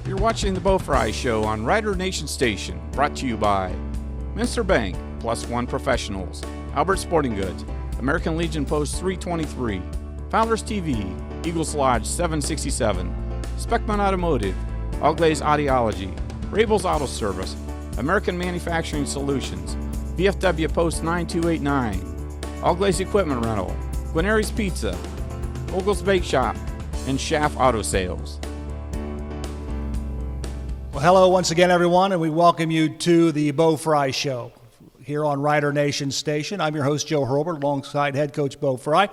You're watching the Bo Frye Show on Rider Nation Station, brought to you by Minster Bank, Plus One Professionals, Albert Sporting Goods, American Legion Post 323, Founders TV, Eagles Lodge 767, Speckman Automotive, All Glaze Audiology, Rabel's Auto Service, American Manufacturing Solutions, VFW Post 9289, All Glaze Equipment Rental, Guarneri's Pizza, Ogle's Bake Shop, and Schaff Auto Sales. Well, hello once again, everyone, and we welcome you to the Bo Frye Show here on Rider Nation Station. I'm your host, Joe Hurlburt, alongside head coach Bo Frye.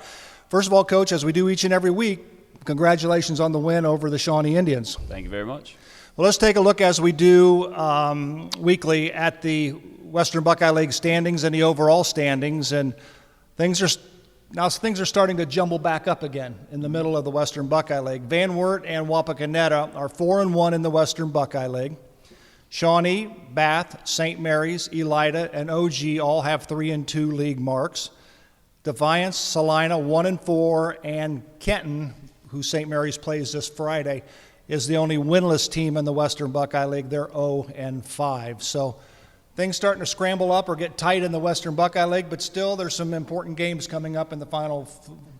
First of all, Coach, as we do each and every week, congratulations on the win over the Shawnee Indians. Thank you very much. Well, let's take a look, as we do weekly, at the Western Buckeye League standings and the overall standings, and things are starting to jumble back up again in the middle of the Western Buckeye League. Van Wert and Wapakoneta are 4-1 in the Western Buckeye League. Shawnee, Bath, St. Mary's, Elida, and OG all have 3-2 league marks. Defiance, Salina 1-4, and Kenton, who St. Mary's plays this Friday, is the only winless team in the Western Buckeye League. They're 0-5. So things starting to scramble up or get tight in the Western Buckeye League, but still there's some important games coming up in the final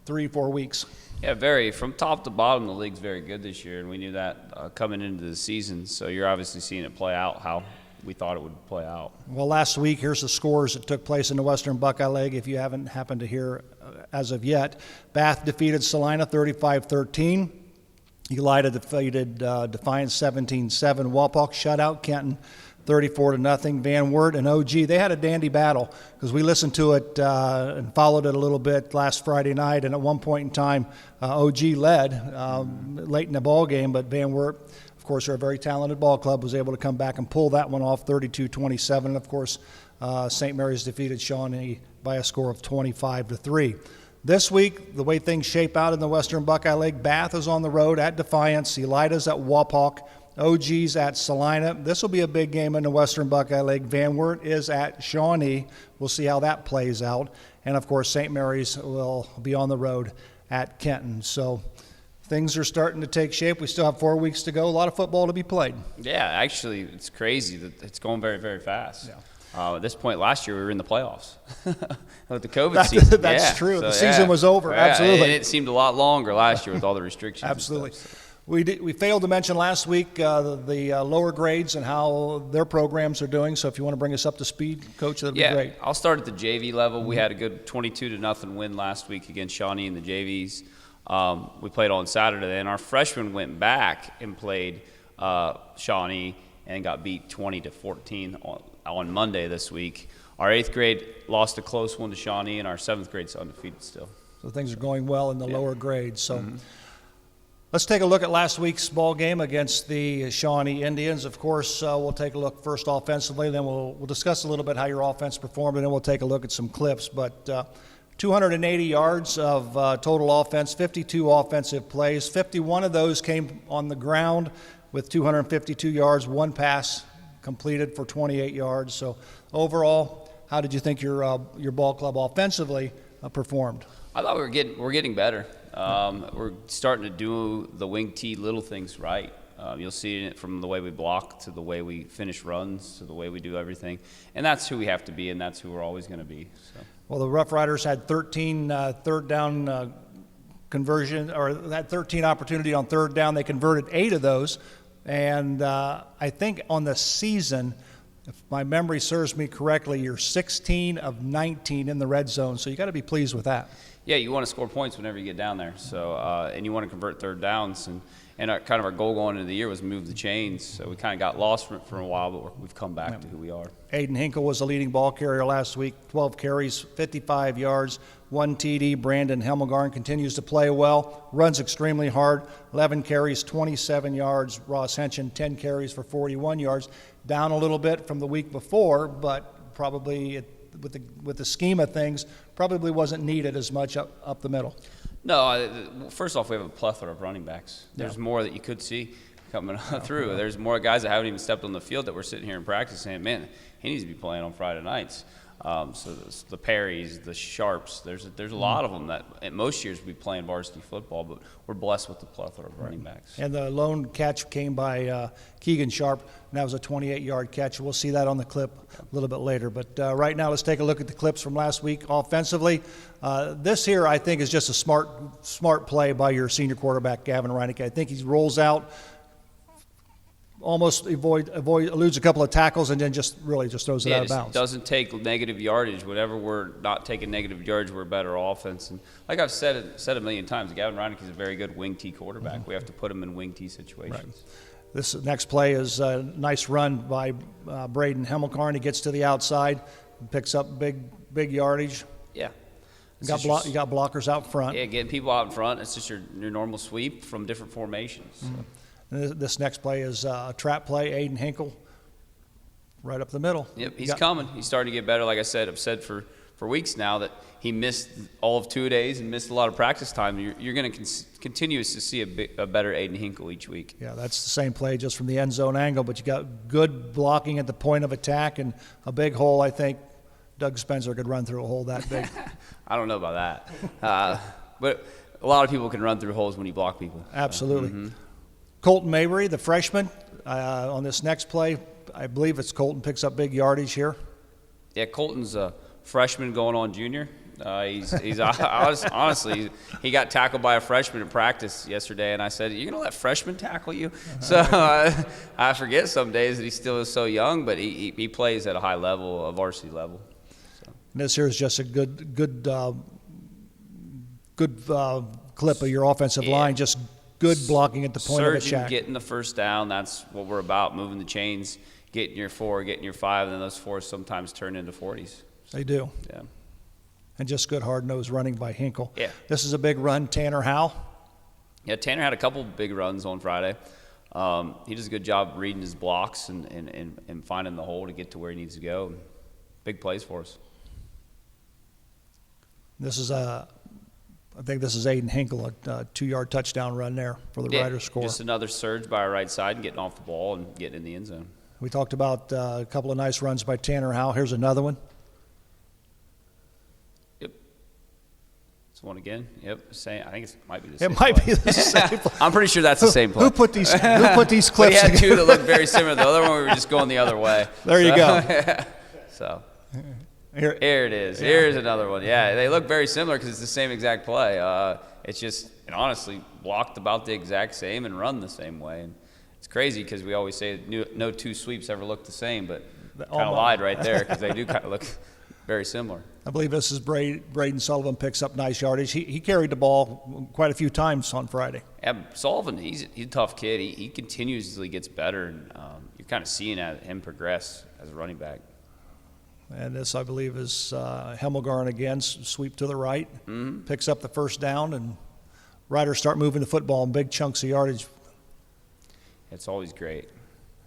3-4 weeks. Yeah, very. From top to bottom, the league's very good this year, and we knew that coming into the season. So you're obviously seeing it play out how we thought it would play out. Well, last week, here's the scores that took place in the Western Buckeye League, if you haven't happened to hear as of yet. Bath defeated Salina 35-13. Elida defeated Defiance 17-7. Wapak shut out Kenton 34-0. Van Wert and OG, they had a dandy battle because we listened to it and followed it a little bit last Friday night, and at one point in time, OG led late in the ball game, but Van Wert, of course, they're a very talented ball club, was able to come back and pull that one off 32-27. And of course, St. Mary's defeated Shawnee by a score of 25-3. This week, the way things shape out in the Western Buckeye League, Bath is on the road at Defiance, Elida's at Wapak, OG's at Salina. This will be a big game in the Western Buckeye League. Van Wert is at Shawnee. We'll see how that plays out. And, of course, St. Mary's will be on the road at Kenton. So things are starting to take shape. We still have 4 weeks to go. A lot of football to be played. Yeah, actually, it's crazy that it's going very, very fast. Yeah. At this point last year, we were in the playoffs with the COVID season. That's true. So, the season was over. Yeah, absolutely. And it seemed a lot longer last year with all the restrictions. Absolutely. And stuff, so. We failed to mention last week the lower grades and how their programs are doing. So if you want to bring us up to speed, Coach, that'd be great. I'll start at the JV level. We had a good 22-0 win last week against Shawnee in the JVs. We played on Saturday, and our freshmen went back and played Shawnee and got beat 20-14 on Monday this week. Our 8th grade lost a close one to Shawnee, and our 7th grade's undefeated still. So things are going well in the lower grades. So. Let's take a look at last week's ball game against the Shawnee Indians. Of course, we'll take a look first offensively, then we'll discuss a little bit how your offense performed, and then we'll take a look at some clips. But 280 yards of total offense, 52 offensive plays. 51 of those came on the ground with 252 yards, one pass completed for 28 yards. So overall, how did you think your ball club offensively performed? I thought we're getting better. We're starting to do the wing tee little things right. You'll see it from the way we block to the way we finish runs to the way we do everything. And that's who we have to be, and that's who we're always going to be. So. Well, the Roughriders had 13 third down conversion, or had 13 opportunity on third down. They converted 8 of those. And I think on the season, if my memory serves me correctly, you're 16 of 19 in the red zone. So you got to be pleased with that. Yeah, you want to score points whenever you get down there. So, and you want to convert third downs. And our goal going into the year was move the chains. So we kind of got lost for a while, but we've come back to who we are. Aiden Hinkle was the leading ball carrier last week, 12 carries, 55 yards, 1 TD. Brandon Hemmelgarn continues to play well, runs extremely hard, 11 carries, 27 yards. Ross Henchen, 10 carries for 41 yards. Down a little bit from the week before, but probably with the scheme of things, probably wasn't needed as much up the middle. No, first off, we have a plethora of running backs. There's more that you could see coming through. There's more guys that haven't even stepped on the field that we're sitting here in practice saying, man, he needs to be playing on Friday nights. So the Perrys, the Sharps, there's a lot of them that at most years we play in varsity football, but we're blessed with the plethora of running backs. And the lone catch came by Keegan Sharp, and that was a 28-yard catch. We'll see that on the clip a little bit later. But right now, let's take a look at the clips from last week offensively. This here, I think, is just a smart play by your senior quarterback, Gavin Reineke. I think he rolls out, almost eludes a couple of tackles, and then just throws it out of bounds. Doesn't take negative yardage. Whenever we're not taking negative yardage, we're a better offense. And like I've said a million times, Gavin Reineke is a very good wing T quarterback. Mm-hmm. We have to put him in wing T situations. Right. This next play is a nice run by Braden Sullivan. He gets to the outside, picks up big yardage. Yeah. You got blockers out front. Yeah, getting people out in front. It's just your normal sweep from different formations. Mm-hmm. And this next play is a trap play. Aiden Hinkle, right up the middle. Yep, he's coming. He's starting to get better. Like I said, I've said for weeks now that he missed all of 2 days and missed a lot of practice time. You're going to continue to see a better Aiden Hinkle each week. Yeah, that's the same play just from the end zone angle, but you got good blocking at the point of attack and a big hole. I think Doug Spencer could run through a hole that big. I don't know about that. But a lot of people can run through holes when you block people. Absolutely. Mm-hmm. Colton Mabry, the freshman, on this next play, I believe it's Colton picks up big yardage here. Yeah, Colton's a freshman going on junior. He's honestly, he got tackled by a freshman in practice yesterday, and I said, "You're gonna let freshmen tackle you?" So I forget some days that he still is so young, but he plays at a high level, a varsity level. So. This here is just a good clip of your offensive line, just good blocking at the point of attack. Getting the first down, that's what we're about, moving the chains, getting your 4, getting your 5, and then those 4s sometimes turn into 40s. They do. Yeah. And just good hard-nosed running by Hinkle. Yeah. This is a big run. Tanner Howe. Yeah, Tanner had a couple big runs on Friday. He does a good job reading his blocks and finding the hole to get to where he needs to go. Big plays for us. I think this is Aiden Hinkle, a 2-yard touchdown run there for the Riders score. Just another surge by our right side and getting off the ball and getting in the end zone. We talked about a couple of nice runs by Tanner Howe. Here's another one. Yep. This one again. Yep. Same. I think it might be the same. It might be the same play. I'm pretty sure that's the same play. Who put these clips We had together? 2 that looked very similar. The other one we were just going the other way. There you go. So. Here it is. Yeah. Here's another one. Yeah, they look very similar because it's the same exact play. It's just, honestly, blocked about the exact same and run the same way. And it's crazy because we always say no 2 sweeps ever look the same, but kind of lied right there because they do kind of look very similar. I believe this is Braden Sullivan picks up nice yardage. He carried the ball quite a few times on Friday. Yeah, Sullivan, he's a tough kid. He continuously gets better, and you're kind of seeing him progress as a running back. And this, I believe, is Hemmelgarn again, sweep to the right, picks up the first down, and Riders start moving the football in big chunks of yardage. It's always great.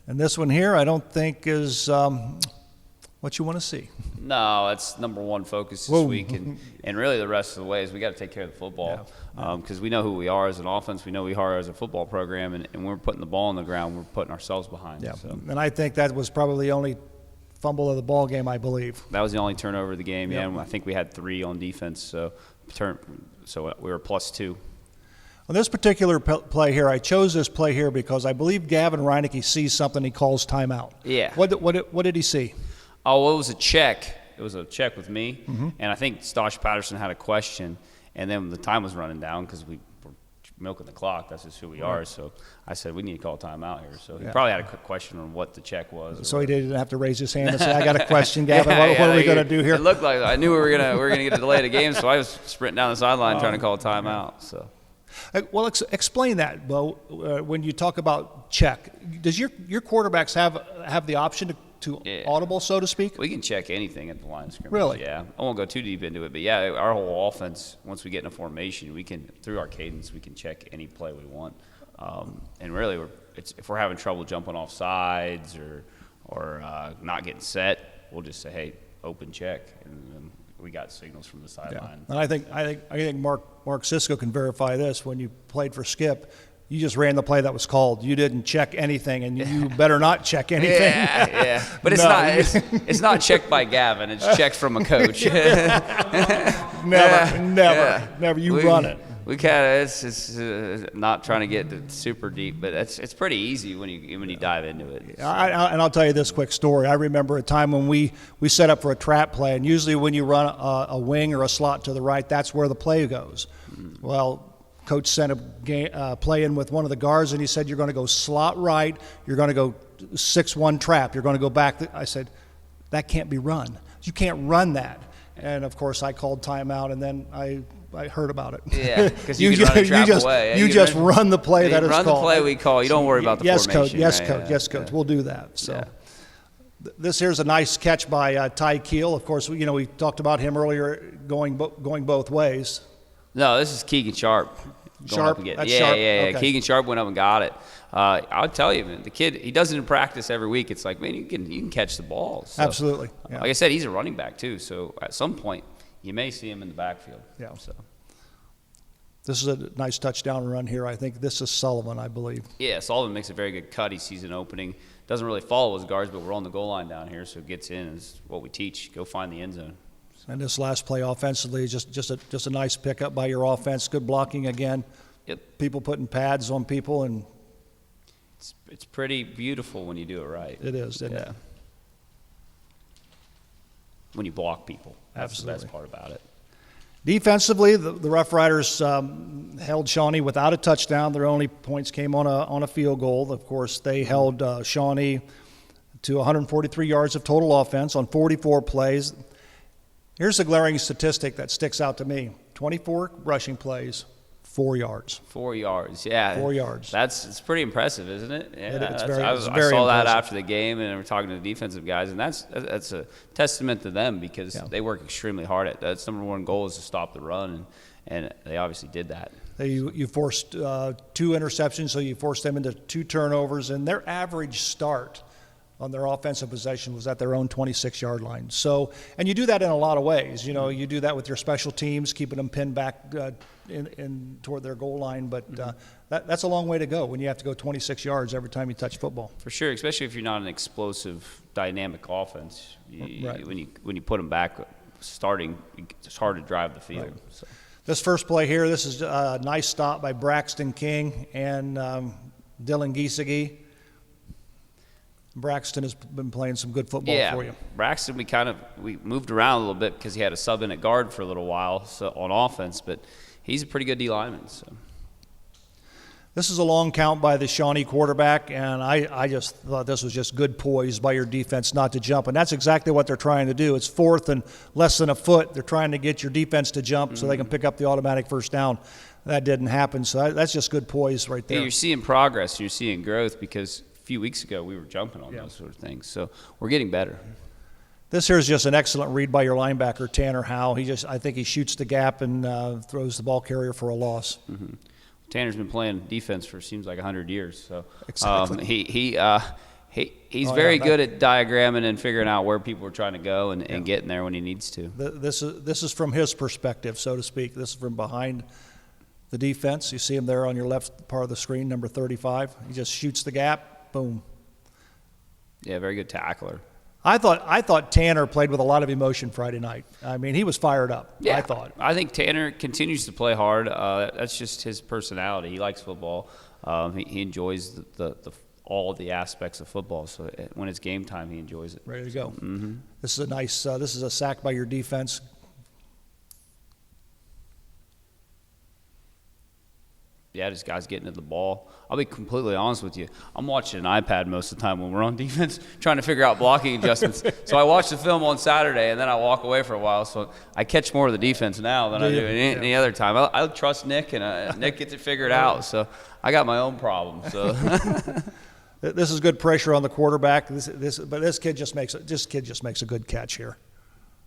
And this one here, I don't think is what you want to see. No, that's number one focus this week, and really the rest of the way is we got to take care of the football because we know who we are as an offense. We know who we are as a football program, and when we're putting the ball on the ground, we're putting ourselves behind. Yeah, so. And I think that was probably the only fumble of the ball game, I believe. That was the only turnover of the game, yeah. And I think we had 3 on defense, so we were +2. On this particular play here, I chose this play here because I believe Gavin Reineke sees something. He calls timeout. Yeah. What did he see? Oh, well, it was a check. It was a check with me, and I think Stosh Patterson had a question, and then the time was running down because we were milking the clock. That's just who we are. So I said, we need to call a timeout here. So he probably had a quick question on what the check was. So he didn't have to raise his hand and say, I got a question, Gavin. What are we going to do here? It looked like I knew we were gonna get a delay of the game, so I was sprinting down the sideline trying to call a timeout. So. Well, explain that, Bo. When you talk about check, does your quarterbacks have the option to audible, so to speak? We can check anything at the line of scrimmage. Really? Yeah. I won't go too deep into it, but yeah, our whole offense, once we get in a formation, we can, through our cadence, we can check any play we want. And really, if we're having trouble jumping off sides or not getting set, we'll just say, hey, open check, and we got signals from the sideline. And I think Mark Sisko can verify this. When you played for Skip, You just ran the play that was called. You didn't check anything, and you better not check anything. Yeah. But it's not checked by Gavin. It's checked from a coach. Never. You run it. We kind of it's not trying to get super deep, but it's pretty easy when you dive into it. So. And I'll tell you this quick story. I remember a time when we set up for a trap play, and usually when you run a wing or a slot to the right, that's where the play goes. Well, coach sent a play in with one of the guards, and he said, you're going to go slot right, you're going to go 6-1 trap, you're going to go back. I said, that can't be run. You can't run that. And, of course, I called timeout, and then I heard about it. Yeah, because you can run a trap away. You just run the play that is called. Run the play we call. You don't worry about the formation. Yes, coach. We'll do that. So this here's a nice catch by Ty Keel. Of course, we talked about him earlier going both ways. No, this is Keegan Sharp. Sharp? That's Sharp? Yeah. Okay. Keegan Sharp went up and got it. I'll tell you, man, the kid, he does it in practice every week. It's like, man, you can catch the ball. So, absolutely. Yeah. Like I said, he's a running back too. So at some point, you may see him in the backfield. Yeah. So this is a nice touchdown run here. I think this is Sullivan, I believe. Yeah, Sullivan makes a very good cut. He sees an opening. Doesn't really follow his guards, but we're on the goal line down here, so it gets in. Is what we teach. Go find the end zone. And this last play offensively is just a nice pickup by your offense. Good blocking again. Yep. People putting pads on people, and it's pretty beautiful when you do it right. It is, isn't it? When you block people. That's Absolutely. the best part about it. Defensively, the Roughriders held Shawnee without a touchdown. Their only points came on a field goal. Of course, they held Shawnee to 143 yards of total offense on 44 plays. Here's a glaring statistic that sticks out to me. 24 rushing plays, 4 yards. 4 yards, yeah. 4 yards. It's pretty impressive, isn't it? Yeah, it's very I saw impressive. that after the game, and we're talking to the defensive guys, and that's a testament to them because they work extremely hard at that. That's number one goal is to stop the run, and they obviously did that. You forced 2 interceptions, so you forced them into 2 turnovers, and their average start on their offensive possession was at their own 26-yard line. So, and you do that in a lot of ways. You do that with your special teams, keeping them pinned back in toward their goal line. But that's a long way to go when you have to go 26 yards every time you touch football. For sure, especially if you're not an explosive, dynamic offense. Right. When you put them back starting, it's hard to drive the field. Right. So. This first play here, this is a nice stop by Braxton King and Dylan Giesecke. Braxton has been playing some good football for you. Braxton, we moved around a little bit because he had a sub in at guard for a little while on offense, but he's a pretty good D lineman. So. This is a long count by the Shawnee quarterback, and I just thought this was just good poise by your defense not to jump, and that's exactly what they're trying to do. It's 4th and less than a foot. They're trying to get your defense to jump so they can pick up the automatic first down. That didn't happen, so that's just good poise right there. Yeah, you're seeing progress. You're seeing growth because – few weeks ago we were jumping on those sort of things, so we're getting better. This here is just an excellent read by your linebacker Tanner Howe. I think he shoots the gap and throws the ball carrier for a loss. Mm-hmm. Tanner's been playing defense for seems like 100 years, so exactly. He's very good at diagramming and figuring out where people are trying to go and getting there when he needs to. This is from his perspective, so to speak. This is from behind the defense. You see him there on your left part of the screen, number 35. He just shoots the gap. Boom. Yeah, very good tackler. I thought Tanner played with a lot of emotion Friday night. I mean, he was fired up. Yeah, I thought. I think Tanner continues to play hard. That's just his personality. He likes football. He enjoys all the aspects of football. So when it's game time, he enjoys it. Ready to go. Mm-hmm. This is a nice. This is a sack by your defense. Yeah, this guy's getting to the ball. I'll be completely honest with you. I'm watching an iPad most of the time when we're on defense, trying to figure out blocking adjustments. So I watch the film on Saturday, and then I walk away for a while. So I catch more of the defense now than I do any other time. I trust Nick, and Nick gets it figured out. So I got my own problems. So. This is good pressure on the quarterback. But this kid just makes a good catch here,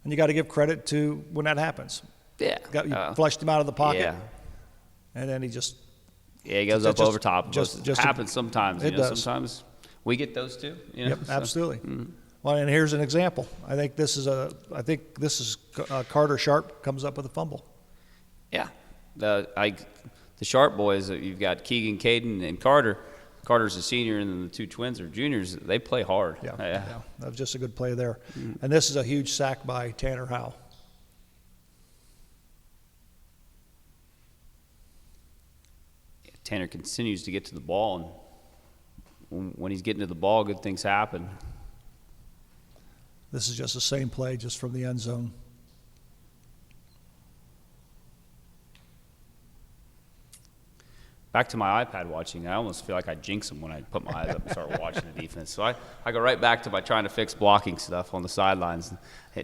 and you got to give credit to when that happens. Yeah, you flushed him out of the pocket, yeah. And then he just. Yeah, he goes up over top of us. It happens sometimes. It does. Sometimes we get those too. Yep, absolutely. Mm-hmm. Well, and here's an example. I think this is Carter Sharp comes up with a fumble. Yeah, the the Sharp boys, you've got Keegan, Caden, and Carter. Carter's a senior, and then the two twins are juniors. They play hard. Yeah. That was just a good play there. And this is a huge sack by Tanner Howe. Tanner continues to get to the ball, and when he's getting to the ball, good things happen. This is just the same play, just from the end zone. Back to my iPad watching, I almost feel like I jinx them when I put my eyes up and start watching the defense. So I go right back to my trying to fix blocking stuff on the sidelines.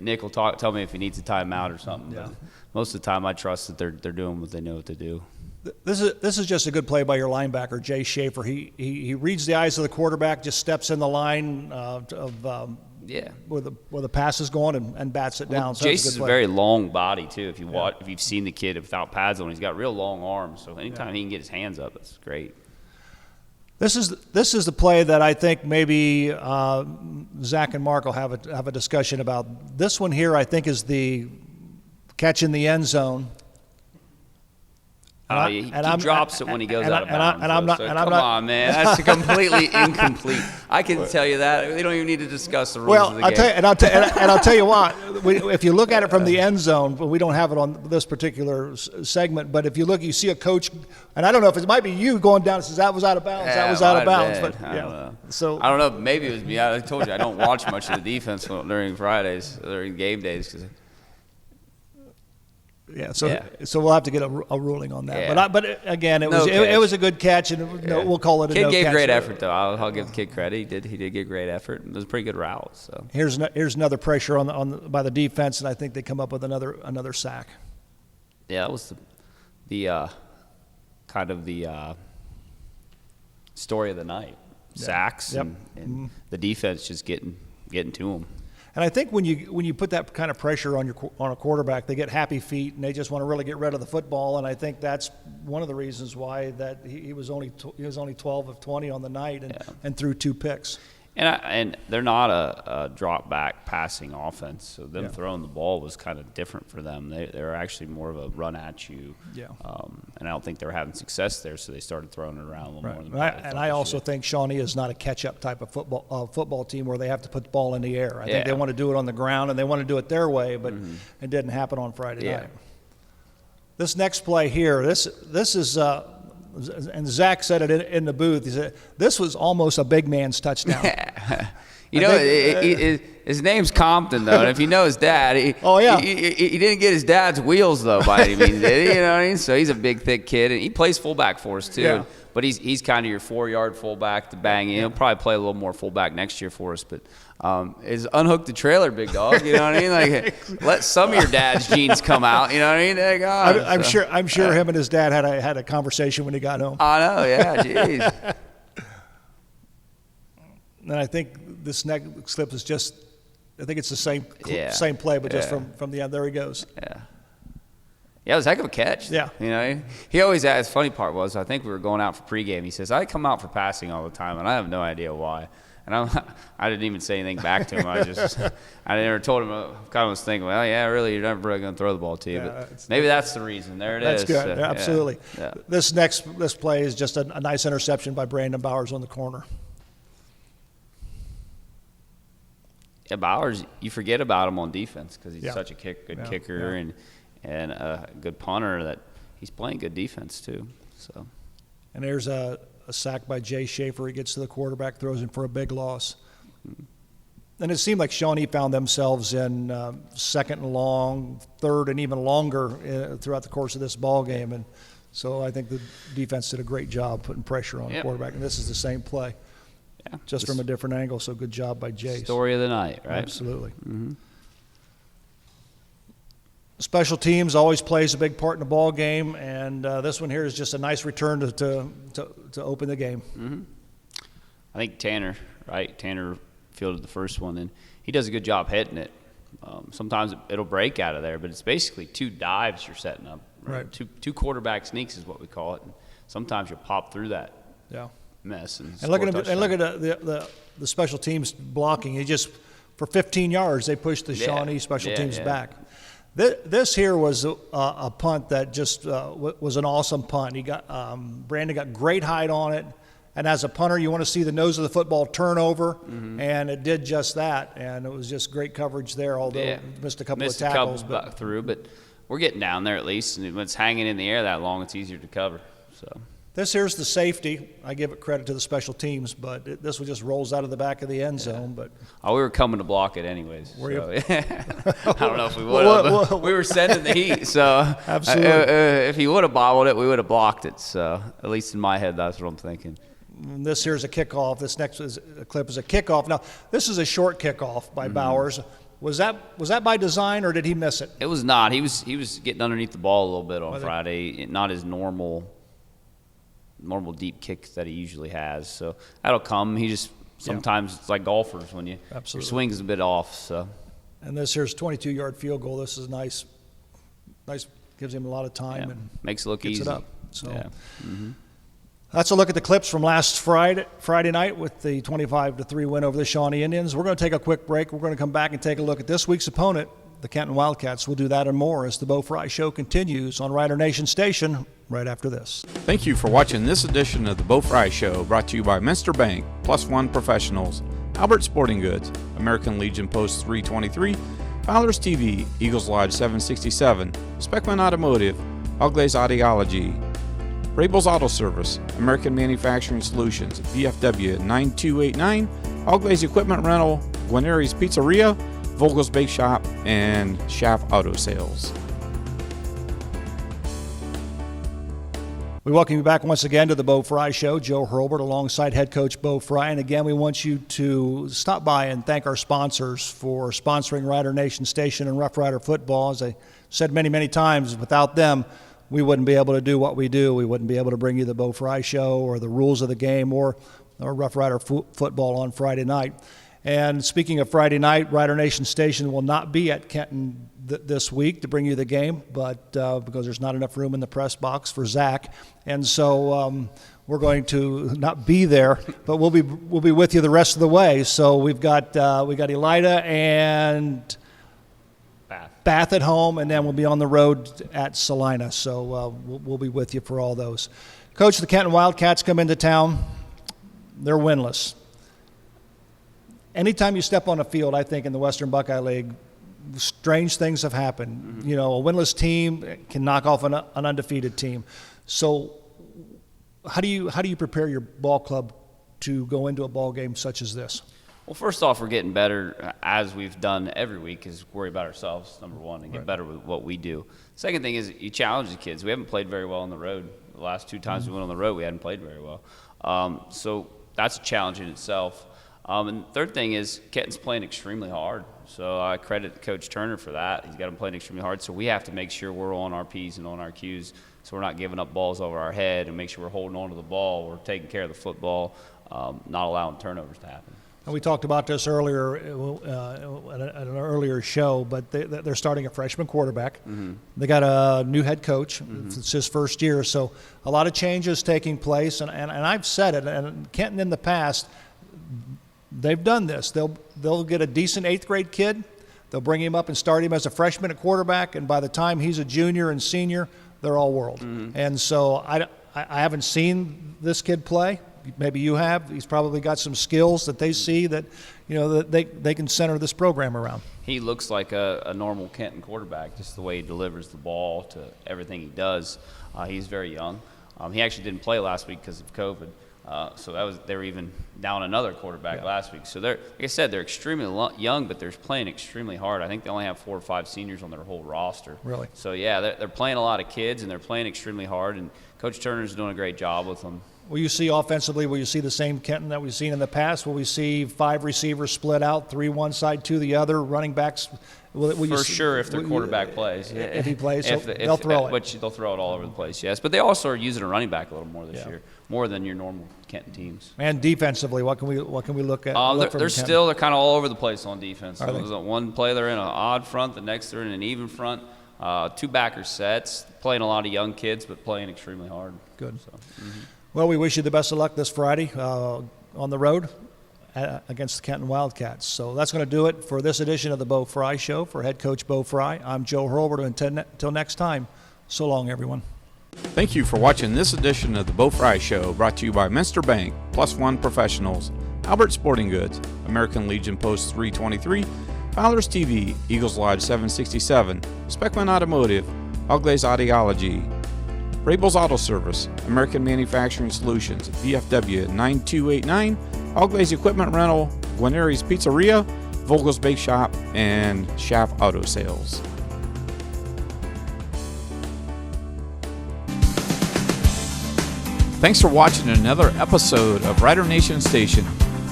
Nick will tell me if he needs a timeout or something. Yeah. But most of the time, I trust that they're doing what they know what to do. This is just a good play by your linebacker, Jay Schaefer. He reads the eyes of the quarterback, just steps in the line where the pass is going and bats it down. So Jason's a very long body too. If you've seen the kid without pads on, he's got real long arms. So anytime he can get his hands up, that's great. This is the play that I think maybe Zach and Mark will have a discussion about. This one here, I think, is the catch in the end zone. He drops it when he goes out of bounds. Come on, man, that's completely incomplete. I can tell you that. We don't even need to discuss the rules of the game. I'll tell you what. If you look at it from the end zone, but we don't have it on this particular segment. But if you look, you see a coach, and I don't know if it might be you going down and says that was out of bounds. That was out of bounds. But I don't know. So I don't know. Maybe it was me. I told you I don't watch much of the defense during Fridays, during game days, because. So we'll have to get a ruling on that. Yeah. But again, it was a good catch, and we'll call it a no catch. Kid gave great effort, though. I'll give the kid credit. He did give great effort. It was a pretty good route. So here's another pressure by the defense, and I think they come up with another sack. Yeah, that was the kind of the story of the night. Sacks and the defense just getting to them. And I think when you put that kind of pressure on a quarterback, they get happy feet and they just want to really get rid of the football. And I think that's one of the reasons why that he was only 12 of 20 on the night and threw 2 picks. And they're not a drop back passing offense, so them throwing the ball was kind of different for them. They're actually more of a run at you. Yeah. And I don't think they were having success there, so they started throwing it around a little more. Than I also think Shawnee is not a catch-up type of football team where they have to put the ball in the air. I think they want to do it on the ground and they want to do it their way, but it didn't happen on Friday night. This next play here, this is. And Zach said it in the booth. He said, this was almost a big man's touchdown. His name's Compton, though. And if you know his dad, he didn't get his dad's wheels, though, by any means, did he? You know what I mean? So he's a big, thick kid. And he plays fullback for us, too. Yeah. But he's kind of your 4-yard fullback to bang in. He'll probably play a little more fullback next year for us. But is unhook the trailer, big dog. You know what I mean? Like, let some of your dad's genes come out. You know what I mean? I'm sure him and his dad had a conversation when he got home. I know, yeah, jeez. And I think this next clip is just, I think it's the same play, but just from the end. There he goes. Yeah. Yeah, it was a heck of a catch. Yeah. You know, he always asked, funny part was, I think we were going out for pregame. He says, I come out for passing all the time, and I have no idea why. And I didn't even say anything back to him. I never told him. I kind of was thinking, well, yeah, really, you're never really going to throw the ball to you. But maybe that's the reason. There it is. That's good. Absolutely. Yeah. This play is just a nice interception by Brandon Bowers on the corner. Yeah, Bowers, you forget about him on defense because he's such a good kicker and a good punter that he's playing good defense too. So, and there's a sack by Jay Schaefer. He gets to the quarterback, throws him for a big loss. And it seemed like Shawnee found themselves in second and long, third and even longer throughout the course of this ball game. And so I think the defense did a great job putting pressure on the quarterback. And this is the same play. Yeah, just from a different angle, so good job by Jay. Story of the night, right? Absolutely. Mm-hmm. Special teams always plays a big part in the ball game, and this one here is just a nice return to open the game. Mm-hmm. I think Tanner fielded the first one, and he does a good job hitting it. Sometimes it'll break out of there, but it's basically 2 dives you're setting up. Right. Two quarterback sneaks is what we call it. And sometimes you'll pop through that. Yeah. Mess and look at the special teams blocking. He just for 15 yards they pushed the Shawnee special teams back. This here was a punt that just was an awesome punt. Brandon got great height on it, and as a punter, you want to see the nose of the football turn over, and it did just that. And it was just great coverage there, although missed a couple of tackles. But we're getting down there at least, and when it's hanging in the air that long, it's easier to cover. So. This here's the safety. I give it credit to the special teams, but this one just rolls out of the back of the end zone. But we were coming to block it anyways. Were you? I don't know if we would have. We were sending the heat, so absolutely. If he would have bobbled it, we would have blocked it. So at least in my head, that's what I'm thinking. This here's a kickoff. This next clip is a kickoff. Now this is a short kickoff by Bowers. Was that by design, or did he miss it? It was not. He was getting underneath the ball a little bit on Friday. Not his normal deep kick that he usually has. So that'll come. He just sometimes it's like golfers when your swing is a bit off. So. And this here's 22-yard field goal. This is nice. Gives him a lot of time and makes it look easy. Gets it up. So that's a look at the clips from last Friday night with the 25-3 win over the Shawnee Indians. We're going to take a quick break. We're going to come back and take a look at this week's opponent, the Kenton Wildcats. We'll do that and more as the Bo Frye Show continues on Rider Nation Station right after this. Thank you for watching this edition of the Bo Frye Show, brought to you by Minster Bank, Plus One Professionals, Hurlburt Sporting Goods, American Legion Post 323, Fowler's TV, Eagles Lodge 767, Speckman Automotive, Ugly's Audiology, Rabel's Auto Service, American Manufacturing Solutions, VFW 9289, Ugly's Equipment Rental, Guarneri's Pizzeria, Vogel's Bake Shop, and Schaff Auto Sales. We welcome you back once again to the Bo Frye Show. Joe Hurlburt alongside head coach Bo Frye. And again, we want you to stop by and thank our sponsors for sponsoring Rider Nation Station and Rough Rider football. As I said many, many times, without them, we wouldn't be able to do what we do. We wouldn't be able to bring you the Bo Frye Show or the rules of the game or Rough Rider football on Friday night. And speaking of Friday night, Rider Nation Station will not be at Kenton this week to bring you the game, but because there's not enough room in the press box for Zach, and so we're going to not be there, but we'll be with you the rest of the way. So we got Elida and Bath at home, and then we'll be on the road at Salina. So we'll be with you for all those. Coach, the Kenton Wildcats come into town. They're winless. Anytime you step on a field, I think in the Western Buckeye League, strange things have happened. You know, a winless team can knock off an undefeated team. So how do you prepare your ball club to go into a ball game such as this? Well, first off, we're getting better, as we've done every week, is worry about ourselves, number one, and get better with what we do. Second thing is you challenge the kids. We haven't played very well on the road. The last two times we went on the road, we hadn't played very well. So that's a challenge in itself. And third thing is Kenton's playing extremely hard. So I credit Coach Turner for that. He's got them playing extremely hard. So we have to make sure we're on our P's and on our Q's, so we're not giving up balls over our head, and make sure we're holding on to the ball, we're taking care of the football, not allowing turnovers to happen. And we talked about this earlier at an earlier show, but they're starting a freshman quarterback. They got a new head coach. It's his first year. So a lot of changes taking place. And I've said it, and Kenton in the past, they've done this. They'll get a decent 8th grade kid. They'll bring him up and start him as a freshman at quarterback, and by the time he's a junior and senior, they're all world. And so I haven't seen this kid play. Maybe you have. He's probably got some skills that they see that, that they can center this program around. He looks like a normal Kenton quarterback, just the way he delivers the ball to everything he does. He's very young. He actually didn't play last week because of COVID. So they were even down another quarterback last week. So like I said, they're extremely young, but they're playing extremely hard. I think they only have 4 or 5 seniors on their whole roster. Really? So they're playing a lot of kids, and they're playing extremely hard. And Coach Turner's doing a great job with them. Will you see offensively, will you see the same Kenton that we've seen in the past? Will we see 5 receivers split out, 3 one side, 2 the other, running backs? For sure, if their quarterback plays. If he plays, they'll throw it. But they'll throw it all over the place, yes. But they also are using a running back a little more this year, more than your normal Kenton teams. And defensively, what can we look at? They're kind of all over the place on defense. One play they're in an odd front, the next they're in an even front. 2 backer sets, playing a lot of young kids, but playing extremely hard. Good. So, Well, we wish you the best of luck this Friday on the road against the Kenton Wildcats. So that's going to do it for this edition of the Bo Frye Show. For head coach Bo Frye, I'm Joe Hurlburt. Until next time, so long, everyone. Thank you for watching this edition of the Bo Frye Show, brought to you by Minster Bank, Plus One Professionals, Hurlburt Sporting Goods, American Legion Post 323, Fowler's TV, Eagles Lodge 767, Speckman Automotive, Uglaze Audiology, Rabel's Auto Service, American Manufacturing Solutions, VFW 9289, Uglaze Equipment Rental, Guarneri's Pizzeria, Vogel's Bake Shop, and Schaff Auto Sales. Thanks for watching another episode of Rider Nation Station.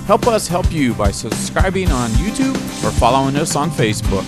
Help us help you by subscribing on YouTube or following us on Facebook.